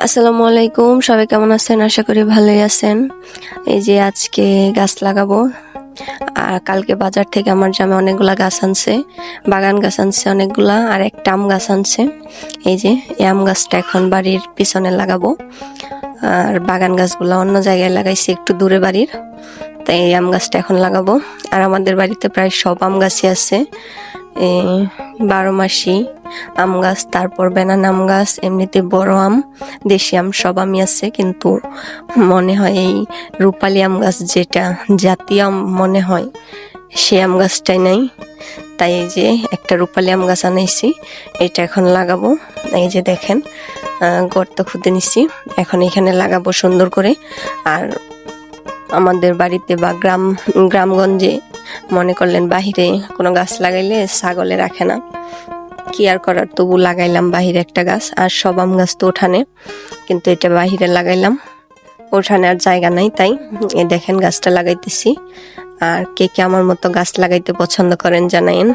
আসসালামু আলাইকুম, সবাই কেমন আছেন? আশা করি ভালোই আছেন। এই যে আজকে গাছ লাগাবো, আর কালকে বাজার থেকে আমার জামাই অনেকগুলা গাছ আনছে, বাগান গাছ আনছে অনেকগুলা, আর একটা আম গাছ আনছে। এই যে এই আম গাছটা এখন বাড়ির পিছনে লাগাবো, আর বাগান গাছগুলো অন্য জায়গায় লাগাইছি, একটু দূরে বাড়ির। তাই এই আম গাছটা এখন লাগাবো। আর আমাদের বাড়িতে প্রায় সব আম গাছই আছে, 12 মাসি আম গাছ, তারপর বেনানা আম গাছ, এমনিতে বড় আম, দেশি আম সব আমই আছে, কিন্তু মনে হয় এই রূপালি আম গাছ যেটা জাতীয় আম মনে হয় সে আম গাছটাই নাই। তাই এই যে একটা রূপালি আম গাছ আনাইছি, এটা এখন লাগাবো। এই যে দেখেন, গর্ত খুঁজে নিছি, এখন এখানে লাগাবো সুন্দর করে। আর আমাদের বাড়িতে বা গ্রামগঞ্জে মনে করলেন বাহিরে কোনো গাছ লাগাইলে ছাগলে রাখে না, কি আর করার, তবু লাগাইলাম বাহিরে একটা গাছ। আর সব আম গাছ তো উঠানে, কিন্তু এটা বাহিরে লাগাইলাম, উঠানে আর জায়গা নাই, তাই এই দেখেন গাছটা লাগাইতেছি। আর কে কে আমার মতো গাছ লাগাইতে পছন্দ করেন জানাইন।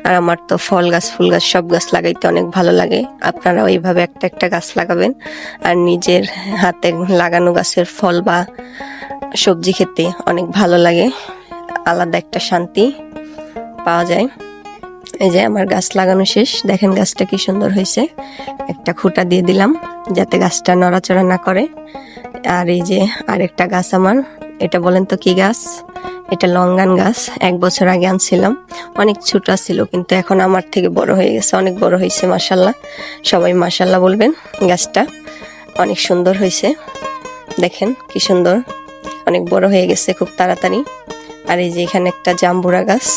আর আমার তো ফল গাছ, ফুল গাছ, সব গাছ লাগাইতে অনেক ভালো লাগে। আপনারা ওইভাবে একটা একটা গাছ লাগাবেন, আর নিজের হাতে লাগানো গাছের ফল বা সবজি খেতে অনেক ভালো লাগে, আলাদা একটা শান্তি পাওয়া যায়। এই যে আমার গাছ লাগানো শেষ, দেখেন গাছটা কি সুন্দর হয়েছে। একটা খুঁটা দিয়ে দিলাম যাতে গাছটা নড়াচড়া না করে। আর এই যে আরেকটা গাছ আমার, এটা বলেন তো কি গাছ? এটা লঙ্গান গাছ, 1 বছর আগে আনছিলাম, অনেক ছোট ছিল, কিন্তু এখন আমার থেকে বড় হয়ে গেছে, অনেক বড় হয়েছে মাশাল্লাহ। সবাই মাশাল্লাহ বলবেন, গাছটা অনেক সুন্দর হয়েছে, দেখেন কি সুন্দর, অনেক বড় হয়ে গেছে খুব তাড়াতাড়ি। আর এই যে এখানে একটা জাম্বুরা গাছ,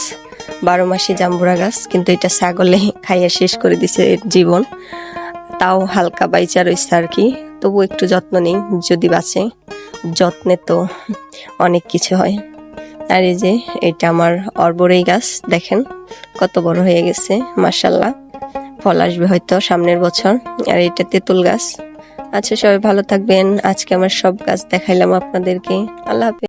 12 মাসি জাম্বুরা গাছ, কিন্তু এটা ছাগলে খাইয়া শেষ করে দিছে এর জীবন, তাও হালকা বাইচা রয়েছে আর কি, তবু একটু যত্ন নেই, যদি বাঁচে। যত্নে তো অনেক কিছু হয়। আর এই যে এটা আমার অর্বরেই গাছ, দেখেন কত বড় হয়ে গেছে মাশাল্লাহ, ফল আসবে হয়তো সামনের বছর। আর এটা তেঁতুল গাছ। আচ্ছা, সবাই ভালো থাকবেন। আজকে আমার সব গাছ দেখাইলাম আপনাদেরকে। আল্লাহ হাফেজ।